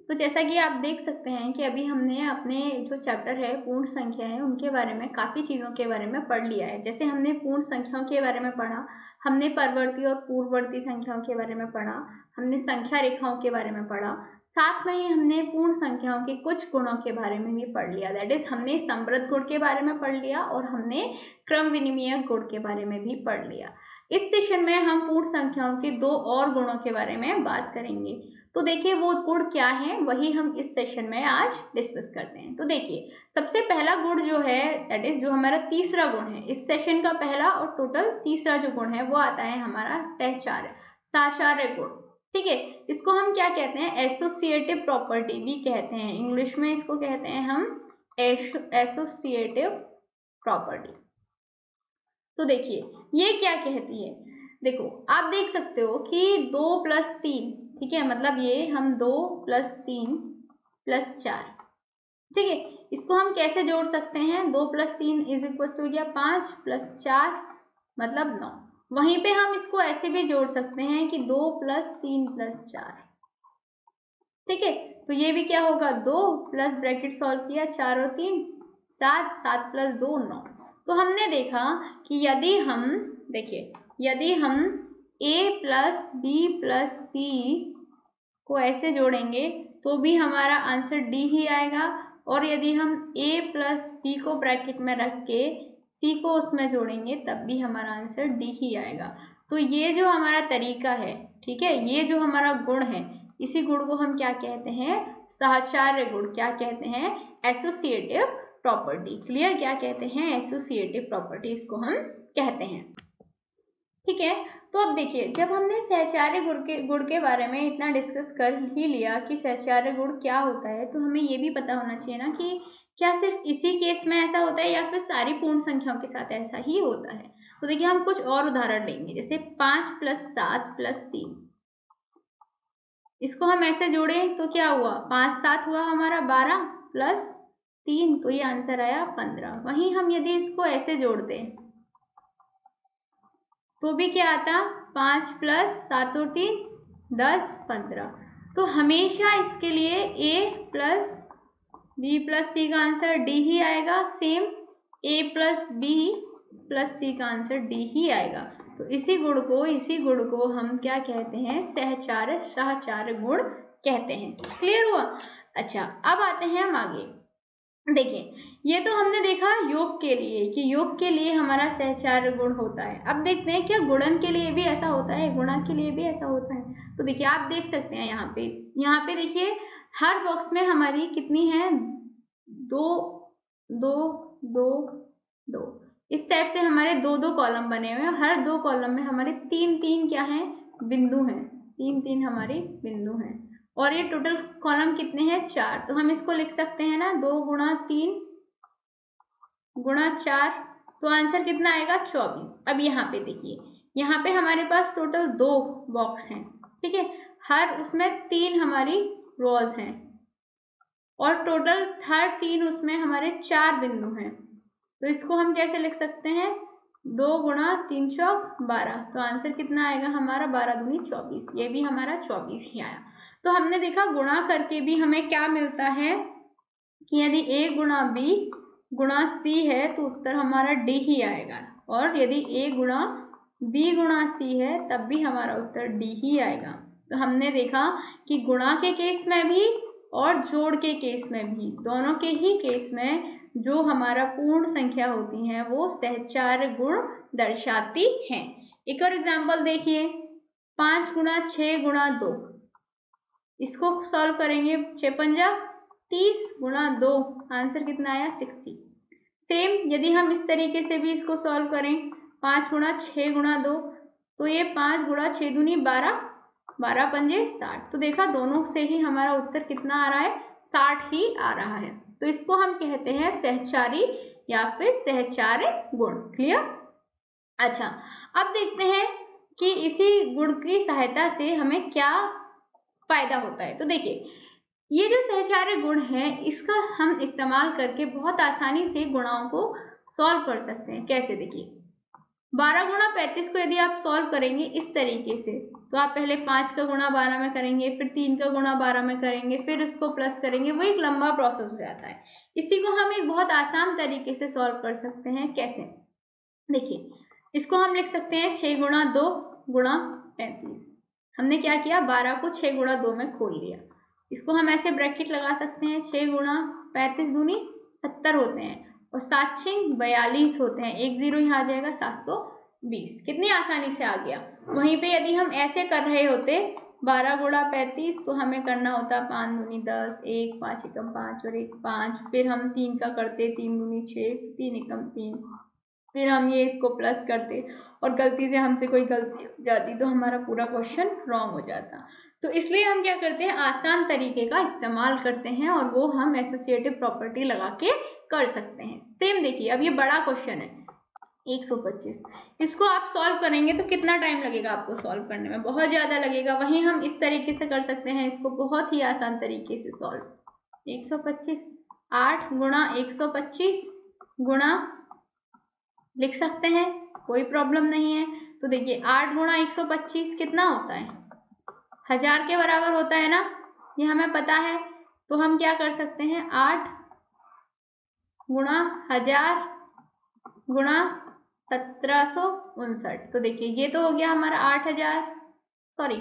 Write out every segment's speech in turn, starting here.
तो जैसा कि आप देख सकते हैं कि अभी हमने अपने जो चैप्टर है पूर्ण संख्या है उनके बारे में काफ़ी चीज़ों के बारे में पढ़ लिया है। जैसे हमने पूर्ण संख्याओं के बारे में पढ़ा, हमने परवर्ती और पूर्ववर्ती संख्याओं के बारे में पढ़ा, हमने संख्या रेखाओं के बारे में पढ़ा, साथ में ही हमने पूर्ण संख्याओं के कुछ गुणों के बारे में भी पढ़ लिया। दैट इज हमने समृद्ध गुण के बारे में पढ़ लिया और हमने क्रम विनिमय गुण के बारे में भी पढ़ लिया। इस सेशन में हम पूर्ण संख्याओं के 2 और गुणों के बारे में बात करेंगे। तो देखिए वो गुण क्या है वही हम इस सेशन में आज डिस्कस करते हैं। तो देखिए सबसे पहला गुण जो है दैट इज जो हमारा तीसरा गुण है इस सेशन का पहला और टोटल तीसरा जो गुण है वो आता है हमारा साचार्य गुण। ठीक है, इसको हम क्या कहते हैं, एसोसिएटिव प्रॉपर्टी भी कहते हैं। इंग्लिश में इसको कहते हैं हम एसोसिएटिव प्रॉपर्टी। तो देखिए ये क्या कहती है, देखो आप देख सकते हो कि 2 + 3, ठीक है, मतलब ये हम 2 + 3 + 4, ठीक है, इसको हम कैसे जोड़ सकते हैं, 2 + 3 = हो गया 5 + 4 मतलब 9। वहीं पे हम इसको ऐसे भी जोड़ सकते हैं कि 2 + 3 + 4, ठीक है, तो ये भी क्या होगा 2 प्लस ब्रैकेट सॉल्व किया 4 और 3 7, 7 + 2 9। तो हमने देखा कि यदि हम a + b + c को ऐसे जोड़ेंगे तो भी हमारा आंसर d ही आएगा, और यदि हम a + b को ब्रैकेट में रख के c को उसमें जोड़ेंगे तब भी हमारा आंसर d ही आएगा। तो ये जो हमारा तरीका है, ठीक है, ये जो हमारा गुण है इसी गुण को हम क्या कहते हैं, साचार्य गुण। क्या कहते हैं, एसोसिएटिव प्रॉपर्टी। क्लियर, क्या कहते हैं, एसोसिएटिव प्रॉपर्टी इसको हम कहते हैं। ठीक है, तो अब देखिए जब हमने सहचार्य गुण के बारे में इतना डिस्कस कर ही लिया कि सहचार्य गुण क्या होता है, तो हमें ये भी पता होना चाहिए ना कि क्या सिर्फ इसी केस में ऐसा होता है या फिर सारी पूर्ण संख्याओं के साथ ऐसा ही होता है। तो देखिए हम कुछ और उदाहरण लेंगे, जैसे 5 + 7 + 3, इसको हम ऐसे जोड़ें तो क्या हुआ, 5 7 हुआ हमारा 12 + 3, तो ये आंसर आया 15। वहीं हम यदि इसको ऐसे जोड़ते तो भी क्या आता, 5 + 7 और 3 10 15। तो हमेशा इसके लिए a + b + c का आंसर d ही आएगा। सेम a + b + c का आंसर d ही आएगा। तो इसी गुण को हम क्या कहते हैं, साचार्य गुण कहते हैं। क्लियर हुआ। अच्छा अब आते हैं हम आगे। देखिए ये तो हमने देखा योग के लिए कि योग के लिए हमारा सहचार्य गुण होता है। अब देखते हैं क्या गुणन के लिए भी ऐसा होता है, गुणा के लिए भी ऐसा होता है। तो देखिए आप देख सकते हैं यहाँ पे देखिए हर बॉक्स में हमारी कितनी है, 2 2 2 2, इस टाइप से हमारे 2 कॉलम बने हुए हैं। हर 2 कॉलम में हमारे 3 क्या हैं, बिंदु हैं, 3 हमारे बिंदु हैं, और ये टोटल कॉलम कितने हैं, 4। तो हम इसको लिख सकते हैं ना, 2 × 3 × 4, तो आंसर कितना आएगा, 24। अब यहाँ पे देखिए, यहाँ पे हमारे पास टोटल 2 बॉक्स हैं, ठीक है, हर उसमें 3 हमारी रोज हैं और टोटल हर 3 उसमें हमारे 4 बिंदु हैं। तो इसको हम कैसे लिख सकते हैं, 2 × 3 = 12, तो आंसर कितना आएगा हमारा, 12 दूनी 24, ये भी हमारा 24 ही आया। तो हमने देखा गुणा करके भी हमें क्या मिलता है कि यदि a × b × c है तो उत्तर हमारा d ही आएगा, और यदि a × b × c है तब भी हमारा उत्तर d ही आएगा। तो हमने देखा कि गुणा के केस में भी और जोड़ के केस में भी, दोनों के ही केस में जो हमारा पूर्ण संख्या होती हैं वो सहचार्य गुण दर्शाती हैं। एक और एग्जाम्पल देखिए, 5 × 6 × 2, इसको सॉल्व करेंगे, 6 × 30 × 2, आंसर कितना आया, 60। सेम यदि हम इस तरीके से भी इसको सॉल्व करें, 5 × 6 × 2, तो ये 5 × 6 दूनी 12, 12 पंजे 60। तो देखा दोनों से ही हमारा उत्तर कितना आ रहा है, 60 ही आ रहा है। तो इसको हम कहते हैं सहचारी या फिर सहचार्य गुण। क्लियर। अच्छा अब देखते हैं कि इसी गुण की सहायता से हमें क्या फायदा होता है। तो देखिए ये जो सहचार्य गुण है इसका हम इस्तेमाल करके बहुत आसानी से गुणाओं को सॉल्व कर सकते हैं। कैसे, देखिए 12 × 35 को यदि आप सॉल्व करेंगे इस तरीके से तो आप पहले 5 का गुणा 12 में करेंगे, फिर 3 का गुणा 12 में करेंगे, फिर उसको प्लस करेंगे, वो एक लंबा प्रोसेस हो जाता है। इसी को हम एक बहुत आसान तरीके से सॉल्व कर सकते हैं। कैसे? देखिए, इसको हम लिख सकते हैं 6 गुणा 2 गुणा 35। हमने क्या किया, 12 को 6 गुणा 2 में खोल लिया। इसको हम ऐसे ब्रैकेट लगा सकते हैं, 6 गुणा 35 दूनी 70 होते हैं और 7 6 42 होते हैं। एक जीरो यहाँ आ जाएगा, 720। कितनी आसानी से आ गया। वहीं पे यदि हम ऐसे कर रहे होते 12 गुणा 35, तो हमें करना होता 5 दूनी 10, 1 5 एकम 5 और 1 5, फिर हम 3 का करते 3 दूनी 6, 3 एकम 3, फिर हम ये इसको प्लस करते और गलती से हमसे कोई गलती हो जाती तो हमारा पूरा क्वेश्चन रॉन्ग हो जाता। तो इसलिए हम क्या करते हैं, आसान तरीके का इस्तेमाल करते हैं और वो हम एसोसिएटिव प्रॉपर्टी लगा के कर सकते हैं। सेम देखिए, अब ये बड़ा क्वेश्चन है 125, इसको आप सॉल्व करेंगे तो कितना टाइम लगेगा आपको सॉल्व करने में, बहुत ज़्यादा लगेगा। वहीं हम इस तरीके से कर सकते हैं इसको बहुत ही आसान तरीके से सॉल्व। 125 8 गुणा 125 गुणा लिख सकते हैं, कोई प्रॉब्लम नहीं है। तो देखिए 8 गुणा 125 कितना होता है, 1000 के बराबर होता है ना, ये हमें पता है। तो हम क्या कर सकते हैं, 8 गुणा 1000 गुणा 1759। तो देखिए ये तो हो गया हमारा 8000, सॉरी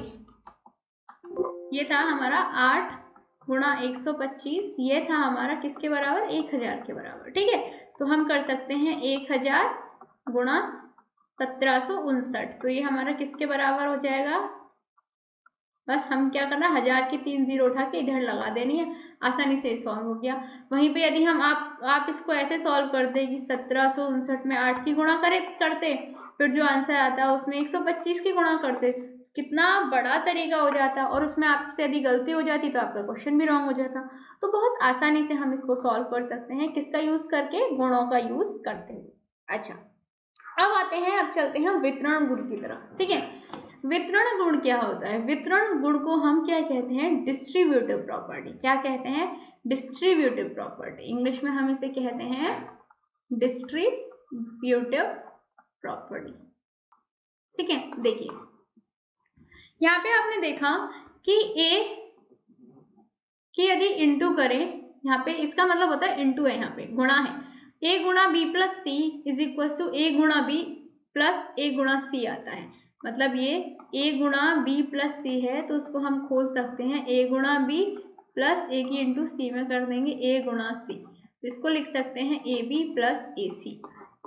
ये था हमारा 8 गुणा 125, ये था हमारा किसके बराबर, 1000 के बराबर। ठीक है, तो हम कर सकते हैं 1000 गुणा 1759, तो ये हमारा किसके बराबर हो जाएगा। बस हम क्या करना, 1000 की 3 जीरो उठा के इधर लगा देनी है, आसानी से सॉल्व हो गया। वहीं पे यदि हम आप इसको ऐसे सॉल्व करते कि 1759 में 8 की गुणा करते, फिर जो आंसर आता उसमें 125 की गुणा करते, कितना बड़ा तरीका हो जाता और उसमें आपसे यदि गलती हो जाती तो आपका क्वेश्चन भी रॉन्ग हो जाता। तो बहुत आसानी से हम इसको सॉल्व कर सकते हैं, किसका यूज करके, गुणों का यूज करते हुए। अच्छा, अब आते हैं, अब चलते हैं वितरण गुण की तरफ। ठीक है, वितरण गुण क्या होता है, वितरण गुण को हम क्या कहते हैं, डिस्ट्रीब्यूटिव प्रॉपर्टी। क्या कहते हैं, डिस्ट्रीब्यूटिव प्रॉपर्टी। इंग्लिश में हम इसे कहते हैं डिस्ट्रीब्यूटिव प्रॉपर्टी। ठीक है, देखिए यहाँ पे आपने देखा कि ए की यदि इंटू करें, यहाँ पे इसका मतलब होता है इंटू है, यहाँ पे गुणा है, ए गुणा B plus C is equal to A गुणा बी प्लस ए गुणा सी आता है। मतलब ये ए गुणा बी प्लस सी है, तो उसको हम खोल सकते हैं ए गुणा बी प्लस ए की इंटू सी में कर देंगे ए गुणा सी, तो इसको लिख सकते हैं ए बी प्लस ए सी।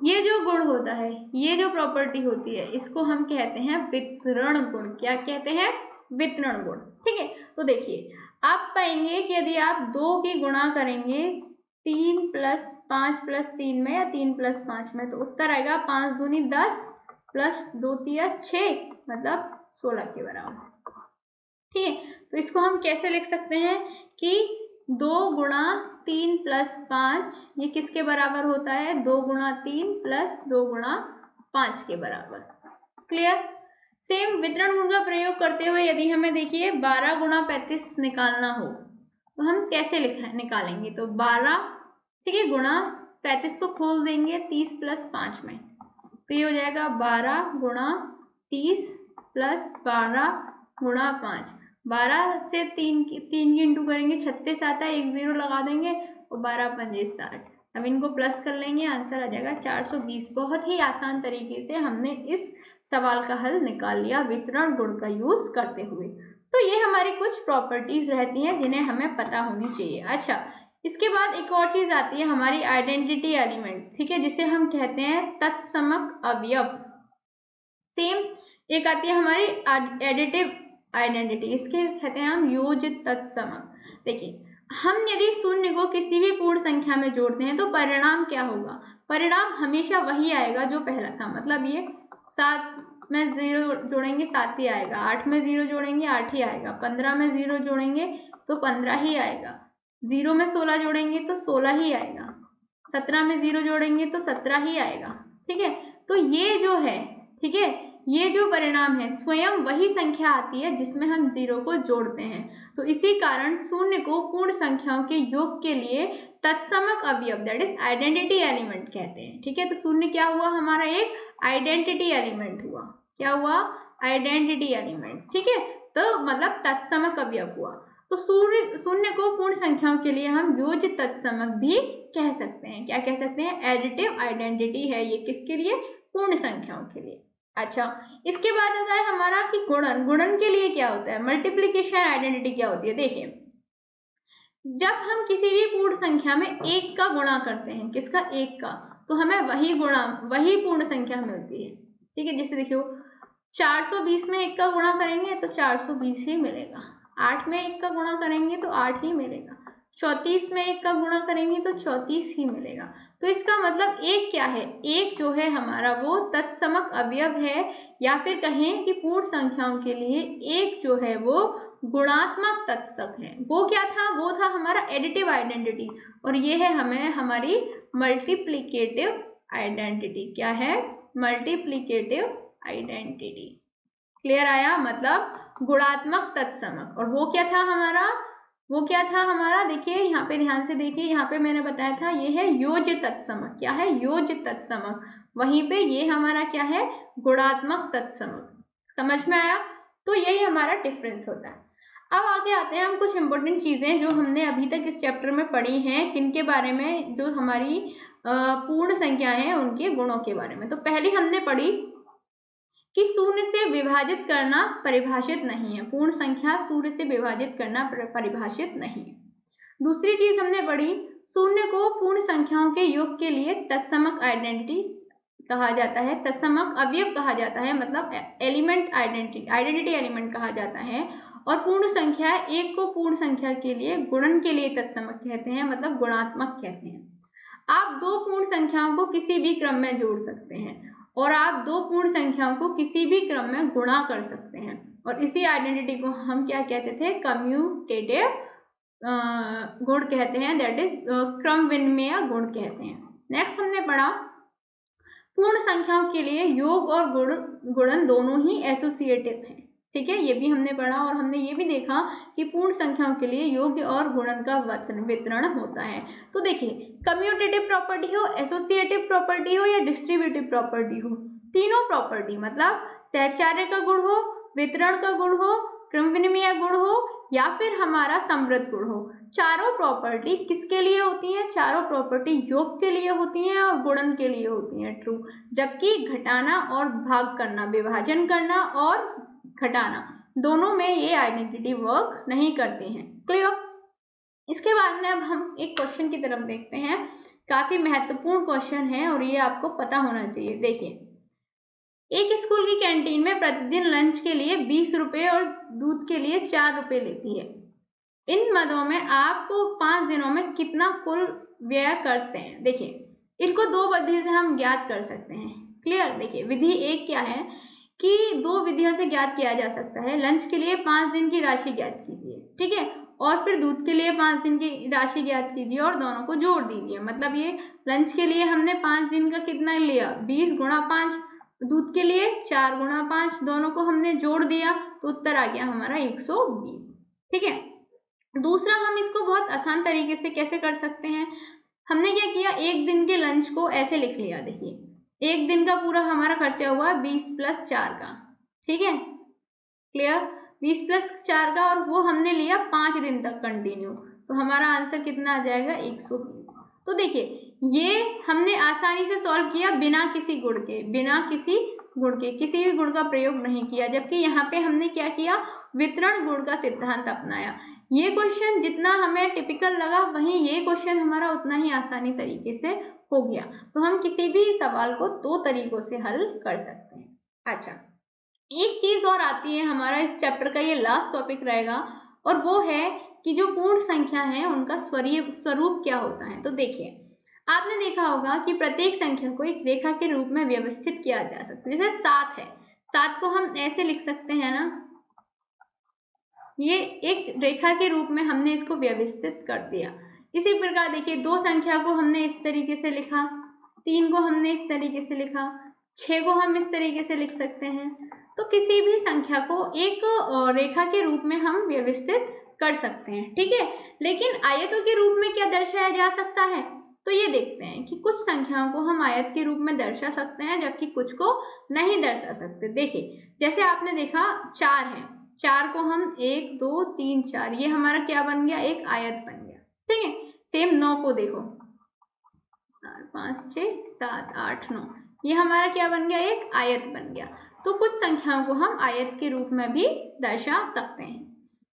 ये जो गुण होता है, ये जो प्रॉपर्टी होती है, इसको हम कहते हैं वितरण गुण। क्या कहते हैं, वितरण गुण। ठीक है, तो देखिए आप पाएंगे कि यदि आप 2 की गुणा करेंगे 3 प्लस 5 प्लस 3 में या 3 प्लस 5 में, तो उत्तर आएगा 5 दूनी 10 प्लस 2 तिया 6, मतलब 16 के बराबर। ठीक है, तो इसको हम कैसे लिख सकते हैं कि 2 गुणा 3 प्लस 5 ये किसके बराबर होता है, 2 गुणा 3 प्लस 2 गुणा 5 के बराबर। क्लियर। सेम वितरण गुण का प्रयोग करते हुए यदि हमें देखिए 12 गुणा 35 निकालना हो तो हम कैसे निकालेंगे, तो 12 ठीक है गुणा 35 को खोल देंगे 30 प्लस 5 में, तो ये हो जाएगा 12 गुणा 30 प्लस 12 गुणा 5। 12 से 3 की इंटू करेंगे 36 आता है, एक जीरो लगा देंगे और 12 पंजे 60। अब इनको प्लस कर लेंगे, आंसर आ जाएगा 420। बहुत ही आसान तरीके से हमने इस सवाल का हल निकाल लिया वितरण गुण का यूज करते हुए। तो ये हमारी कुछ प्रॉपर्टीज रहती हैं जिन्हें हमें पता होनी चाहिए। अच्छा, इसके बाद एक और चीज आती है हमारी आइडेंटिटी एलिमेंट। ठीक है, जिसे हम कहते हैं तत्समक अवयव। सेम एक आती है हमारी एडिटिव आइडेंटिटी, इसके कहते हैं हम योजित तत्समक। देखिए हम यदि शून्य को किसी भी पूर्ण संख्या में जोड़ते हैं तो परिणाम क्या होगा, परिणाम हमेशा वही आएगा जो पहला था। मतलब ये 7 में 0 जोड़ेंगे 7 ही आएगा, 8 में 0 जोड़ेंगे 8 ही आएगा, 15 में 0 जोड़ेंगे तो 15 ही आएगा, 0 में 16 जोड़ेंगे तो 16 ही आएगा, 17 में 0 जोड़ेंगे तो 17 ही आएगा। ठीक है, तो ये जो है, ठीक है, ये जो परिणाम है स्वयं वही संख्या आती है जिसमें हम 0 को जोड़ते हैं। तो इसी कारण शून्य को पूर्ण संख्याओं के योग के लिए तत्समक अवयव दैट इज आइडेंटिटी एलिमेंट कहते हैं। ठीक है, तो शून्य क्या हुआ, हमारा एक आइडेंटिटी एलिमेंट हुआ। क्या हुआ, आइडेंटिटी एलिमेंट, ठीक है। तो मतलब तत्समक अवयव हुआ। तो शून्य को पूर्ण संख्याओं के लिए हम योज्य तत्समक भी कह सकते हैं। क्या कह सकते हैं? एडिटिव आइडेंटिटी है ये, किसके लिए? पूर्ण संख्याओं के लिए। अच्छा, इसके बाद आता है हमारा कि गुणन। गुणन के लिए क्या होता है? मल्टीप्लीकेशन आइडेंटिटी क्या होती है? देखिए, जब हम किसी भी पूर्ण संख्या में एक का गुणा करते हैं, किसका? एक का, तो हमें वही पूर्ण संख्या मिलती है, ठीक है। जैसे देखियो, 420 में एक का गुणा करेंगे तो 420 ही मिलेगा। 8 में एक का गुणा करेंगे तो 8 ही मिलेगा। 34 में एक का गुणा करेंगे तो 34 ही मिलेगा। तो इसका मतलब एक क्या है? एक जो है हमारा वो तत्समक अवयव है, या फिर कहें कि पूर्ण संख्याओं के लिए एक जो है वो गुणात्मक तत्सक है। वो क्या था? वो था हमारा एडिटिव आइडेंटिटी, और ये है हमें हमारी मल्टीप्लिकेटिव आइडेंटिटी। क्या है? Multiplicative identity. क्लियर आया? मतलब गुणात्मक तत्समक। और वो क्या था हमारा? वो क्या था हमारा? देखिए यहाँ पे, ध्यान से देखिए, यहाँ पे मैंने बताया था ये है योज्य तत्समक। क्या है? योज्य तत्समक। वहीं पे ये हमारा क्या है? गुणात्मक तत्समक। समझ में आया? तो यही हमारा डिफरेंस होता है। अब आगे आते हैं हम कुछ इंपॉर्टेंट चीजें जो हमने अभी तक इस चैप्टर में पढ़ी हैं, किनके बारे में? जो हमारी पूर्ण संख्या है उनके गुणों के बारे में। तो पहले हमने पढ़ी कि शून्य से विभाजित करना परिभाषित नहीं है। पूर्ण संख्या शून्य से विभाजित करना परिभाषित नहीं है। दूसरी चीज हमने पढ़ी, शून्य को पूर्ण संख्याओं के योग के लिए तत्समक आइडेंटिटी कहा जाता है, तत्समक अवयव कहा जाता है, मतलब एलिमेंट आइडेंटिटी एलिमेंट कहा जाता है। और पूर्ण संख्या एक को पूर्ण संख्या के लिए गुणन के लिए तत्समक कहते हैं, मतलब गुणात्मक कहते हैं। आप दो पूर्ण संख्याओं को किसी भी क्रम में जोड़ सकते हैं, और आप दो पूर्ण संख्याओं को किसी भी क्रम में गुणा कर सकते हैं, और इसी आइडेंटिटी को हम क्या कहते थे? कम्यूटेटिव गुण कहते हैं, दैट इज क्रम विनिमय गुण कहते हैं। नेक्स्ट हमने पढ़ा पूर्ण संख्याओं के लिए योग और गुणन दोनों ही एसोसिएटिव हैं, ठीक है। ये भी हमने पढ़ा, और हमने ये भी देखा कि पूर्ण संख्याओं के लिए योग और गुणन का वितरण होता है। तो देखिए, कम्यूटेटिव प्रॉपर्टी हो, एसोसिएटिव प्रॉपर्टी हो, या डिस्ट्रीब्यूटिव प्रॉपर्टी हो, तीनों प्रॉपर्टी मतलब सहचार्य का गुण हो, वितरण का गुण हो, क्रम विनिमय गुण हो, या फिर हमारा समृद्ध गुण हो, चारों प्रॉपर्टी किसके लिए होती हैं? चारों प्रॉपर्टी योग के लिए होती हैं और गुणन के लिए होती हैं, ट्रू। जबकि घटाना और भाग करना, विभाजन करना और घटाना, दोनों में ये आइडेंटिटी वर्क नहीं करती हैं। क्लियर? इसके बाद में अब हम एक क्वेश्चन की तरफ देखते हैं। काफी महत्वपूर्ण क्वेश्चन है और ये आपको पता होना चाहिए। देखिए, एक स्कूल की कैंटीन में प्रतिदिन लंच के लिए 20 रुपए और दूध के लिए 4 रुपए लेती है। इन मदों में आप 5 दिनों में कितना कुल व्यय करते हैं? देखिए, इनको दो विधि से हम ज्ञात कर सकते हैं। क्लियर? देखिए, विधि एक क्या है कि दो विधियों से ज्ञात किया जा सकता है। लंच के लिए 5 दिन की राशि ज्ञात कीजिए, ठीक है, और फिर दूध के लिए 5 दिन की राशि ज्ञात कीजिए और दोनों को जोड़ दीजिए। मतलब ये लंच के लिए हमने 5 दिन का कितना लिया? 20 गुणा 5, दूध के लिए 4 गुणा 5, दोनों को हमने जोड़ दिया तो उत्तर आ गया हमारा 120, ठीक है। दूसरा, हम इसको बहुत आसान तरीके से कैसे कर सकते हैं? हमने क्या किया, एक दिन के लंच को ऐसे लिख लिया। देखिए, एक दिन का पूरा हमारा खर्चा हुआ 20 + 4 का, ठीक है। क्लियर? 20 + 4 का, और वो हमने लिया 5 दिन तक कंटिन्यू, तो हमारा आंसर कितना आ जाएगा? 120। तो देखिए, ये हमने आसानी से सॉल्व किया बिना किसी गुण के, किसी भी गुण का प्रयोग नहीं किया। जबकि यहाँ पे हमने क्या किया? वितरण गुण का सिद्धांत अपनाया। ये क्वेश्चन जितना हमें टिपिकल लगा, वहीं ये क्वेश्चन हमारा उतना ही आसानी तरीके से हो गया। तो हम किसी भी सवाल को दो तरीकों से हल कर सकते हैं। अच्छा, एक चीज और आती है, हमारा इस चैप्टर का ये लास्ट टॉपिक रहेगा, और वो है कि जो पूर्ण संख्या है उनका स्वरूप क्या होता है। तो देखिए, आपने देखा होगा कि प्रत्येक संख्या को एक रेखा के रूप में व्यवस्थित किया जा सकता है। जैसे 7 है, 7 को हम ऐसे लिख सकते हैं ना, ये एक रेखा के रूप में हमने इसको व्यवस्थित कर दिया। इसी प्रकार देखिए, 2 संख्या को हमने इस तरीके से लिखा, 3 को हमने इस तरीके से लिखा, 6 को हम इस तरीके से लिख सकते हैं। तो किसी भी संख्या को एक रेखा के रूप में हम व्यवस्थित कर सकते हैं, ठीक है। लेकिन आयतों के रूप में क्या दर्शाया जा सकता है? तो ये देखते हैं कि कुछ संख्याओं को हम आयत के रूप में दर्शा सकते हैं जबकि कुछ को नहीं दर्शा सकते। देखिए जैसे आपने देखा 4 है, 4 को हम 1 2 3 4 ये हमारा क्या बन गया, एक आयत बन गया। ठीक है, सेम 9 को देखो 4 5 6 7 8 9 ये हमारा क्या बन गया, एक आयत बन गया। तो कुछ संख्याओं को हम आयत के रूप में भी दर्शा सकते हैं।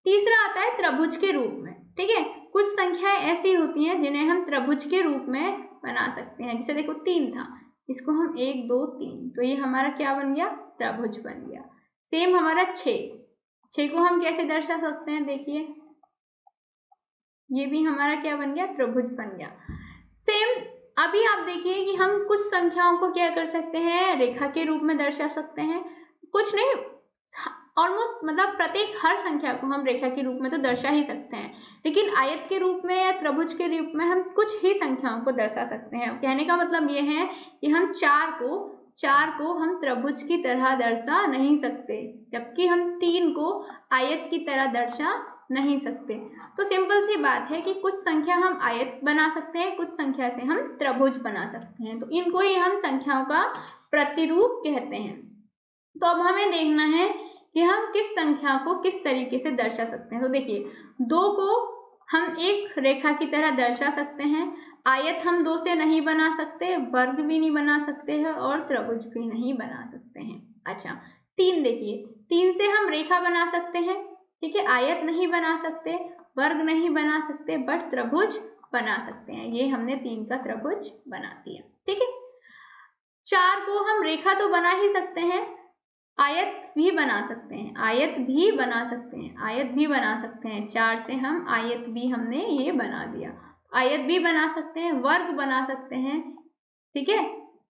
तीसरा आता है त्रिभुज के रूप में। ठीक है, कुछ संख्याएं ऐसी होती हैं जिन्हें हम त्रिभुज के रूप में बना सकते हैं। जैसे देखो 3 था, इसको हम 1 2 3 तो ये हमारा क्या बन गया, त्रिभुज बन गया। सेम हमारा 6 को हम कैसे दर्शा सकते हैं, देखिए ये भी हमारा क्या बन गया, त्रिभुज बन गया। सेम अभी आप देखिए कि हम कुछ संख्याओं को क्या कर सकते हैं, रेखा के रूप में दर्शा सकते हैं। कुछ नहीं, ऑलमोस्ट मतलब प्रत्येक हर संख्या को हम रेखा के रूप में तो दर्शा ही सकते हैं, लेकिन आयत के रूप में या त्रिभुज के रूप में हम कुछ ही संख्याओं को दर्शा सकते हैं। कहने का मतलब ये है कि हम 4 को हम त्रिभुज की तरह दर्शा नहीं सकते, जबकि हम 3 को आयत की तरह दर्शा नहीं सकते। तो सिंपल सी बात है कि कुछ संख्या हम आयत बना सकते हैं, कुछ संख्या से हम त्रिभुज बना सकते हैं। तो इनको ही हम संख्याओं का प्रतिरूप कहते हैं। तो अब हमें देखना है कि हम किस संख्या को किस तरीके से दर्शा सकते हैं। तो देखिए 2 को हम एक रेखा की तरह दर्शा सकते हैं, आयत हम 2 से नहीं बना सकते, वर्ग भी नहीं बना सकते हैं और त्रिभुज भी नहीं बना सकते हैं। अच्छा 3 देखिए, 3 से हम रेखा बना सकते हैं, ठीक है, आयत नहीं बना सकते, वर्ग नहीं बना सकते, बट त्रिभुज बना सकते हैं। ये हमने 3 का त्रिभुज बना दिया। ठीक है, 4 को हम रेखा तो बना ही सकते हैं, आयत भी बना सकते हैं, आयत भी बना सकते हैं, आयत भी बना सकते हैं। 4 से हम आयत भी हमने ये बना दिया, आयत भी बना सकते हैं, वर्ग बना सकते हैं। ठीक है,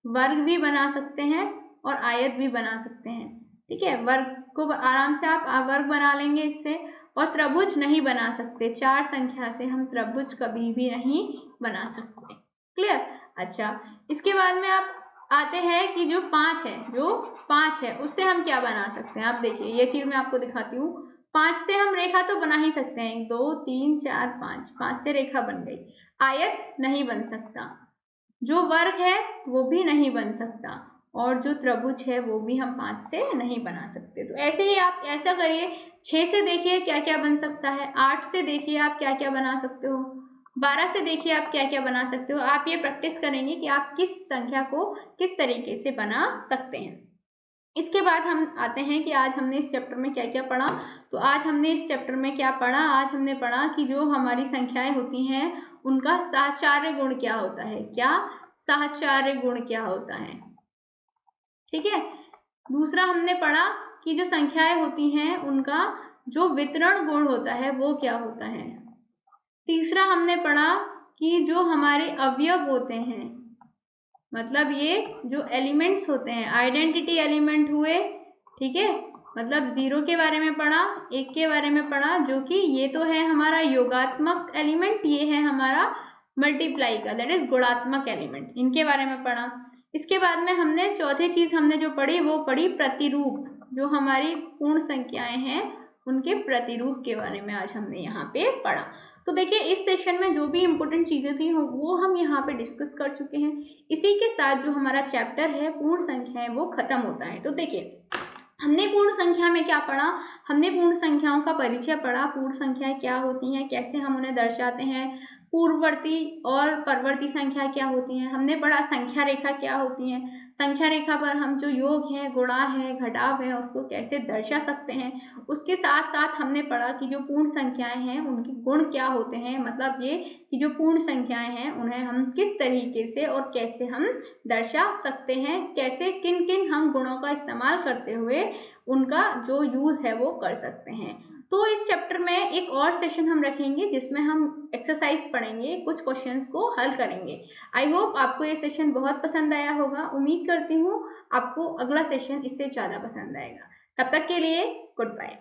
वर्ग भी बना सकते हैं और आयत भी बना सकते हैं। ठीक है, वर्ग को आराम से आप वर्ग बना लेंगे इससे, और त्रिभुज नहीं बना सकते। 4 संख्या से हम त्रिभुज कभी भी नहीं बना सकते। क्लियर। अच्छा, इसके बाद में आप आते हैं कि जो 5 है उससे हम क्या बना सकते हैं। आप देखिए ये चीज मैं आपको दिखाती हूँ। 5 से हम रेखा तो बना ही सकते हैं, 1 2 3 4 5, 5 से रेखा बन गई। आयत नहीं बन सकता, जो वर्ग है वो भी नहीं बन सकता, और जो त्रिभुज है वो भी हम 5 से नहीं बना सकते। तो ऐसे ही आप ऐसा करिए, 6 से देखिए क्या क्या बन सकता है, 8 से देखिए आप क्या क्या बना सकते हो, 12 से देखिए आप क्या क्या बना सकते हो। आप ये प्रैक्टिस करेंगे कि आप किस संख्या को किस तरीके से बना सकते हैं। इसके बाद हम आते हैं कि आज हमने इस चैप्टर में क्या क्या पढ़ा। तो आज हमने इस चैप्टर में क्या पढ़ा, आज हमने पढ़ा कि जो हमारी संख्याएं होती हैं उनका साहचर्य गुण क्या होता है। क्या साहचर्य गुण क्या होता है, ठीक है। दूसरा हमने पढ़ा कि जो संख्याएं होती हैं उनका जो वितरण गुण होता है वो क्या होता है। तीसरा हमने पढ़ा कि जो हमारे अवयव होते हैं, मतलब ये जो एलिमेंट्स होते हैं, आइडेंटिटी एलिमेंट हुए, ठीक है, मतलब 0 के बारे में पढ़ा, 1 के बारे में पढ़ा, जो कि ये तो है हमारा योगात्मक एलिमेंट, ये है हमारा मल्टीप्लाई का, दैट इज गुणात्मक एलिमेंट, इनके बारे में पढ़ा। इसके बाद में हमने चौथी चीज हमने जो पढ़ी वो पढ़ी प्रतिरूप, जो हमारी पूर्ण संख्याएं हैं उनके प्रतिरूप के बारे में आज हमने यहाँ पे पढ़ा। तो देखिए इस सेशन में जो भी इम्पोर्टेंट चीज़ें थी वो हम यहाँ पे डिस्कस कर चुके हैं। इसी के साथ जो हमारा चैप्टर है पूर्ण संख्याएं वो खत्म होता है। तो देखिए हमने पूर्ण संख्या में क्या पढ़ा, हमने पूर्ण संख्याओं का परिचय पढ़ा, पूर्ण संख्याएं क्या होती हैं, कैसे हम उन्हें दर्शाते हैं, पूर्ववर्ती और परवर्ती संख्या क्या होती हैं, हमने पढ़ा संख्या रेखा क्या होती है, संख्या रेखा पर हम जो योग है, गुणा है, घटाव है उसको कैसे दर्शा सकते हैं। उसके साथ साथ हमने पढ़ा कि जो पूर्ण संख्याएं हैं उनके गुण क्या होते हैं, मतलब ये कि जो पूर्ण संख्याएं हैं उन्हें हम किस तरीके से और कैसे हम दर्शा सकते हैं, कैसे किन किन हम गुणों का इस्तेमाल करते हुए उनका जो यूज़ है वो कर सकते हैं। तो इस चैप्टर में एक और सेशन हम रखेंगे जिसमें हम एक्सरसाइज पढ़ेंगे, कुछ क्वेश्चंस को हल करेंगे। आई होप आपको ये सेशन बहुत पसंद आया होगा, उम्मीद करती हूँ आपको अगला सेशन इससे ज़्यादा पसंद आएगा। तब तक के लिए गुड बाय।